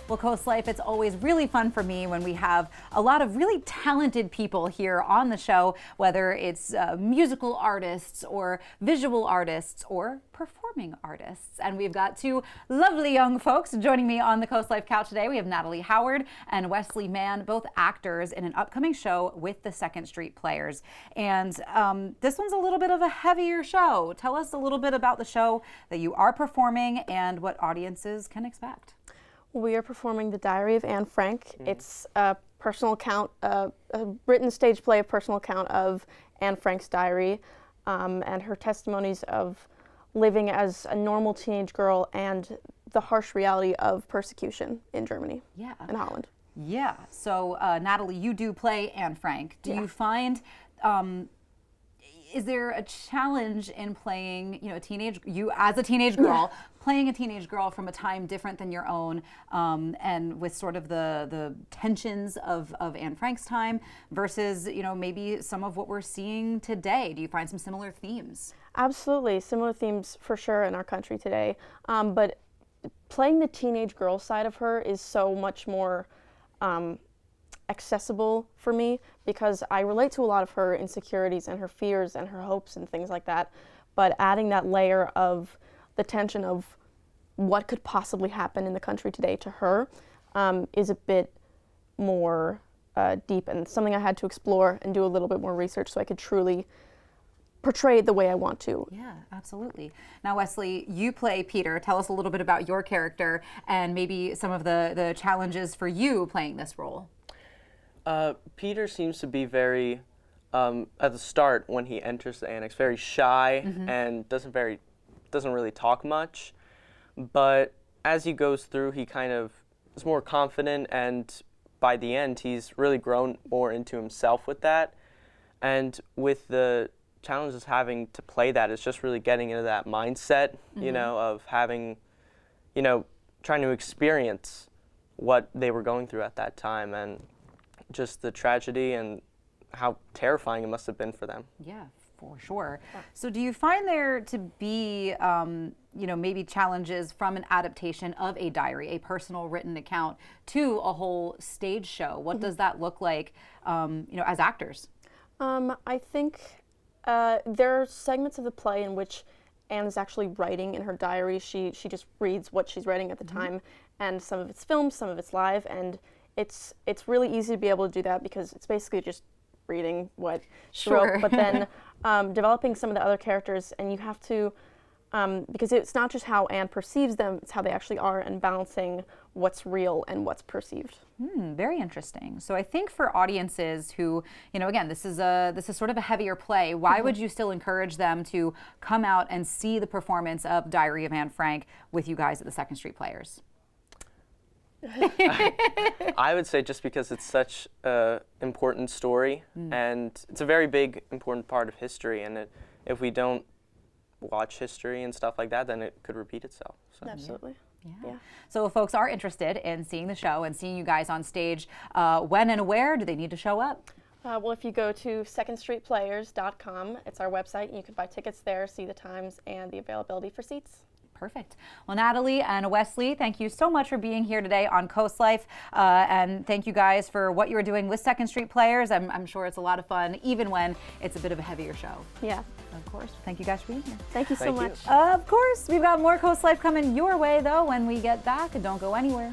Well, CoastLife, it's always really fun for me when we have a lot of really talented people here on the show, whether it's musical artists or visual artists or performing artists. And we've got two lovely young folks joining me on the CoastLife couch today. We have Natalie Howard and Wesley Mann, both actors in an upcoming show with the Second Street Players. And this one's a little bit of a heavier show. Tell us a little bit about the show that you are performing and what audiences can expect. We are performing The Diary of Anne Frank. It's a personal account, a written stage play, a personal account of Anne Frank's diary and her testimonies of living as a normal teenage girl and the harsh reality of persecution in Germany and Holland. Yeah. So, Natalie, you do play Anne Frank. Do you find, is there a challenge in playing, you as a teenage girl, playing a teenage girl from a time different than your own, and with sort of the tensions of Anne Frank's time versus, maybe some of what we're seeing today? Do you find some similar themes? Absolutely. Similar themes for sure in our country today. But playing the teenage girl side of her is so much more accessible for me because I relate to a lot of her insecurities and her fears and her hopes and things like that. But adding that layer of the tension of what could possibly happen in the country today to her is a bit more deep and something I had to explore and do a little bit more research so I could truly portray it the way I want to. Yeah, absolutely. Now, Wesley, you play Peter. Tell us a little bit about your character and maybe some of the challenges for you playing this role. Peter seems to be very, at the start when he enters the annex, very shy and doesn't really talk much. But as he goes through, he kind of is more confident, and by the end, he's really grown more into himself with that. And with the challenges having to play that, it's just really getting into that mindset, of having, trying to experience what they were going through at that time and just the tragedy and how terrifying it must have been for them. Yeah, for sure. So do you find there to be, maybe challenges from an adaptation of a diary, a personal written account, to a whole stage show? What does that look like, as actors? I think there are segments of the play in which Anne is actually writing in her diary. She just reads what she's writing at the time, and some of it's filmed, some of it's live, and it's really easy to be able to do that because it's basically just reading what she wrote, but then developing some of the other characters, and you have to, because it's not just how Anne perceives them, it's how they actually are, and balancing what's real and what's perceived. Very interesting. So I think for audiences who, again, this is sort of a heavier play, why would you still encourage them to come out and see the performance of Diary of Anne Frank with you guys at the Second Street Players? I would say just because it's such an important story and it's a very big, important part of history, and if we don't watch history and stuff like that, then it could repeat itself. So. Absolutely. Yeah. So if folks are interested in seeing the show and seeing you guys on stage, when and where do they need to show up? Well, if you go to secondstreetplayers.com, it's our website, and you can buy tickets there, see the times and the availability for seats. Perfect. Well, Natalie and Wesley, thank you so much for being here today on CoastLife, and thank you guys for what you're doing with Second Street Players. I'm sure it's a lot of fun, even when it's a bit of a heavier show. Yeah. Of course. Thank you guys for being here. Thank you so much. Of course. We've got more CoastLife coming your way, though, when we get back. Don't go anywhere.